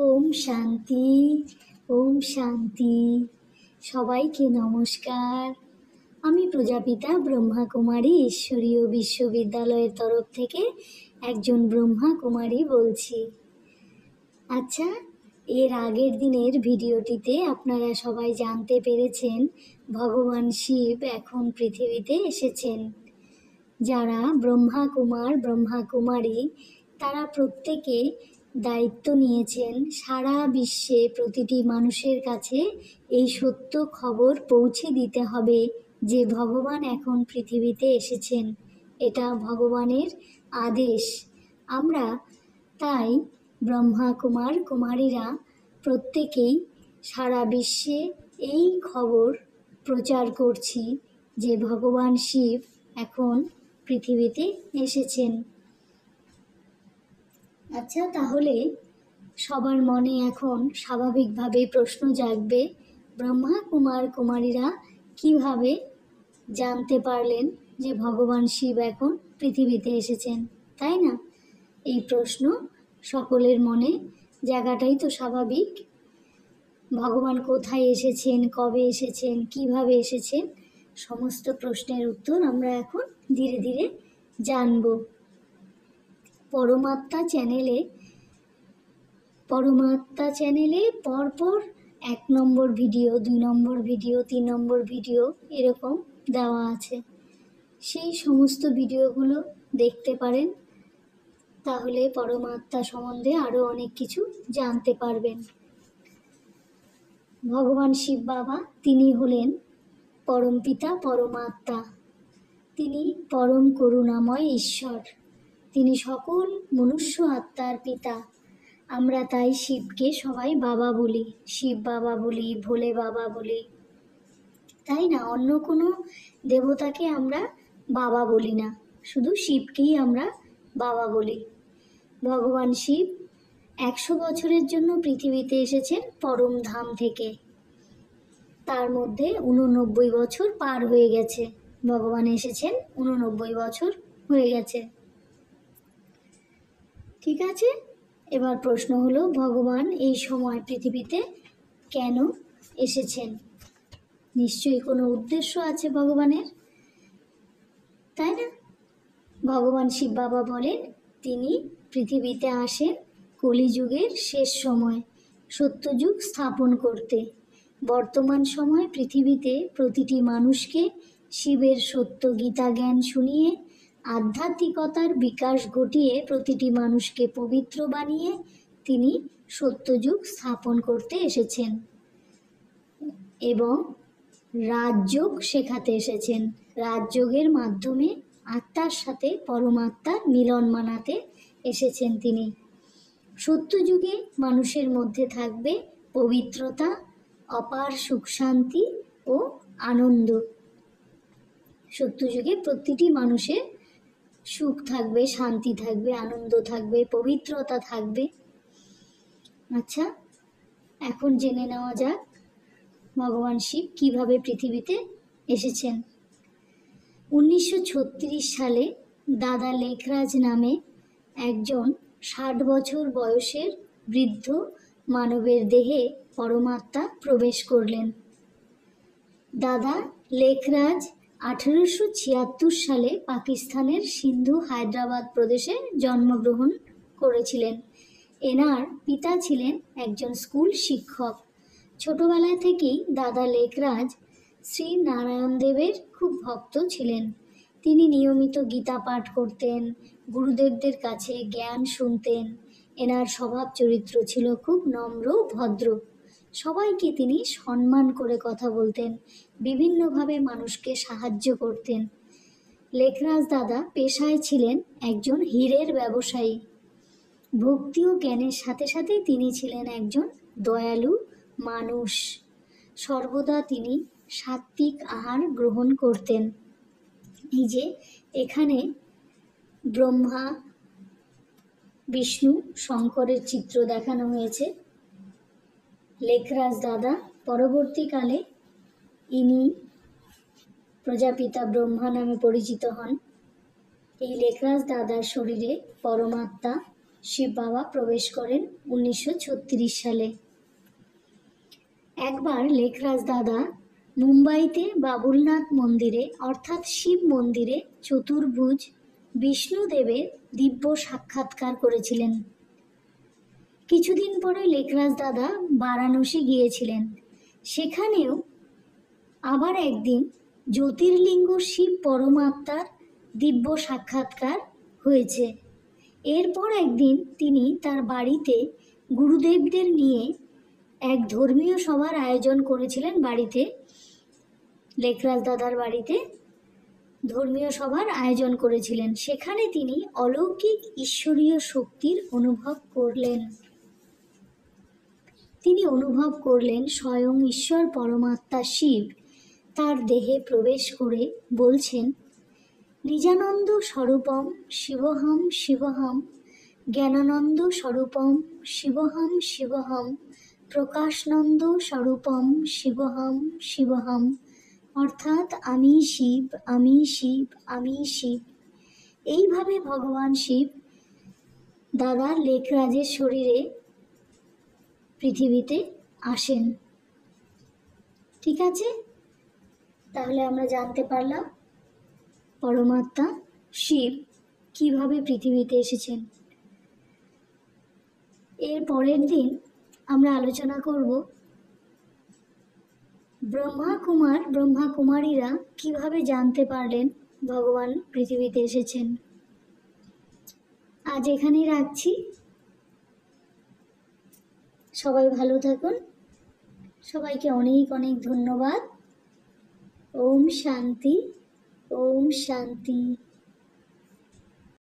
ওম শান্তি, ওম শান্তি। সবাইকে নমস্কার। আমি প্রজাপিতা ব্রহ্মা কুমারী ঈশ্বরীয় বিশ্ববিদ্যালয়ের তরফ থেকে একজন ব্রহ্মা কুমারী বলছি। আচ্ছা, এর আগের দিনের ভিডিওটিতে আপনারা সবাই জানতে পেরেছেন ভগবান শিব এখন পৃথিবীতে এসেছেন। যারা ব্রহ্মা কুমার ব্রহ্মা কুমারী তারা প্রত্যেকে দায়িত্ব নিয়েছেন সারা বিশ্বে প্রতিটি মানুষের কাছে এই সত্য খবর পৌঁছে দিতে হবে যে ভগবান এখন পৃথিবীতে এসেছেন। এটা ভগবানের আদেশ। আমরা তাই ব্রহ্মা কুমার কুমারীরা প্রত্যেকেই সারা বিশ্বে এই খবর প্রচার করছি যে ভগবান শিব এখন পৃথিবীতে এসেছেন। আচ্ছা, তাহলে সবার মনে এখন স্বাভাবিকভাবে প্রশ্ন জাগবে, ব্রহ্মা কুমার কুমারীরা কিভাবে জানতে পারলেন যে ভগবান শিব এখন পৃথিবীতে এসেছেন, তাই না? এই প্রশ্ন সকলের মনে জায়গাটাই তো স্বাভাবিক। ভগবান কোথায় এসেছেন, কবে এসেছেন, কিভাবে এসেছেন, সমস্ত প্রশ্নের উত্তর আমরা এখন ধীরে ধীরে জানব। পরমাত্মা চ্যানেলে পরপর 1 নম্বর ভিডিও, 2 নম্বর ভিডিও, 3 নম্বর ভিডিও এরকম দেওয়া আছে। সেই সমস্ত ভিডিওগুলো দেখতে পারেন, তাহলে পরমাত্মা সম্বন্ধে আরও অনেক কিছু জানতে পারবেন। ভগবান শিব বাবা তিনি হলেন পরমপিতা পরমাত্মা। তিনি পরম করুণাময় ঈশ্বর। তিনি সকল মনুষ্য আত্মার পিতা। আমরা তাই শিবকে সবাই বাবা বলি, শিব বাবা বলি, ভোলে বাবা বলি, তাই না? অন্য কোনো দেবতাকে আমরা বাবা বলি না, শুধু শিবকেই আমরা বাবা বলি। ভগবান শিব 100 বছরের জন্য পৃথিবীতে এসেছেন পরম ধাম থেকে। তার মধ্যে 89 বছর পার হয়ে গেছে। ভগবান এসেছেন 89 বছর হয়ে গেছে। ঠিক আছে, এবার প্রশ্ন হলো ভগবান এই সময় পৃথিবীতে কেন এসেছেন? নিশ্চয়ই কোনো উদ্দেশ্য আছে ভগবানের, তাই না? ভগবান শিব বাবা বলেন তিনি পৃথিবীতে আসেন কলিযুগের শেষ সময় সত্যযুগ স্থাপন করতে। বর্তমান সময় পৃথিবীতে প্রতিটি মানুষকে শিবের সত্য গীতা জ্ঞান শুনিয়ে আধ্যাত্মিকতার বিকাশ ঘটিয়ে প্রতিটি মানুষকে পবিত্র বানিয়ে তিনি সত্যযুগ স্থাপন করতে এসেছেন এবং রাজযোগ শেখাতে এসেছেন। রাজযোগের মাধ্যমে আত্মার সাথে পরমাত্মার মিলন মানাতে এসেছেন তিনি। সত্যযুগে মানুষের মধ্যে থাকবে পবিত্রতা, অপার সুখ শান্তি ও আনন্দ। সত্যযুগে প্রতিটি মানুষের সুখ থাকবে, শান্তি থাকবে, আনন্দ থাকবে, পবিত্রতা থাকবে। আচ্ছা, এখন জেনে নেওয়া যাক ভগবান শিব কিভাবে পৃথিবীতে এসেছেন। 1936 সালে দাদা লেখরাজ নামে একজন 60 বছর বয়সের বৃদ্ধ মানবের দেহে পরমাত্মা প্রবেশ করলেন। দাদা লেখরাজ 1876 সালে পাকিস্তানের সিন্ধু হায়দ্রাবাদ প্রদেশে জন্মগ্রহণ করেছিলেন। এনার পিতা ছিলেন একজন স্কুল শিক্ষক। ছোটবেলা থেকেই দাদা লেখরাজ শ্রী নারায়ণ দেবের খুব ভক্ত ছিলেন। তিনি নিয়মিত গীতা পাঠ করতেন, গুরুদেবদের কাছে জ্ঞান শুনতেন। এনার স্বভাব চরিত্র ছিল খুব নম্র, ভদ্র। সবাইকে তিনি সম্মান করে কথা বলতেন, বিভিন্নভাবে মানুষকে সাহায্য করতেন। লেখরাজ দাদা পেশায় ছিলেন একজন হীরের ব্যবসায়ী। ভক্তি ও জ্ঞানের সাথে সাথে তিনি ছিলেন একজন দয়ালু মানুষ। সর্বদা তিনি সাত্বিক আহার গ্রহণ করতেন। এই যে এখানে ব্রহ্মা, বিষ্ণু, শঙ্করের চিত্র দেখানো হয়েছে। লেখরাজ দাদা পরবর্তীকালে ইনি প্রজাপিতা ব্রহ্মা নামে পরিচিত হন। এই লেখরাজ দাদার শরীরে পরমাত্মা শিব বাবা প্রবেশ করেন 1936 সালে। একবার লেখরাজ দাদা মুম্বাইতে বাবুলনাথ মন্দিরে অর্থাৎ শিব মন্দিরে চতুর্ভুজ বিষ্ণুদেবের দিব্য সাক্ষাৎকার করেছিলেন। কিছুদিন পরে লেখরাজ দাদা বারাণসী গিয়েছিলেন। সেখানেও আবার একদিন জ্যোতির্লিঙ্গ শিব পরমাত্মার দিব্য সাক্ষাৎকার হয়েছে। এরপর একদিন তিনি তার বাড়িতে গুরুদেবদের নিয়ে এক ধর্মীয় সভার আয়োজন করেছিলেন। বাড়িতে লেখরাজ দাদার বাড়িতে ধর্মীয় সভার আয়োজন করেছিলেন। সেখানে তিনি অলৌকিক ঈশ্বরীয় শক্তির অনুভব করলেন। তিনি অনুভব করলেন স্বয়ং ঈশ্বর পরমাত্মা শিব তার দেহে প্রবেশ করে বলছেন, নিজানন্দ স্বরূপম শিবহম শিবহম, জ্ঞানানন্দ স্বরূপম শিবহম শিবহম, প্রকাশনন্দ স্বরূপম শিবহম শিবহম, অর্থাৎ আমি শিব, আমি শিব, আমি শিব। এইভাবে ভগবান শিব দাদার লেখরাজের শরীরে পৃথিবীতে আসেন। ঠিক আছে, তাহলে আমরা জানতে পারলাম পরমাত্মা শিব কিভাবে পৃথিবীতে এসেছেন। এর পরের দিন আমরা আলোচনা করব ব্রহ্মা কুমারীরা কিভাবে জানতে পারলেন ভগবান পৃথিবীতে এসেছেন। আজ এখানেই রাখছি। সবাই ভালো থাকুন। সবাইকে অনেক অনেক ধন্যবাদ। ওম শান্তি, ওম শান্তি।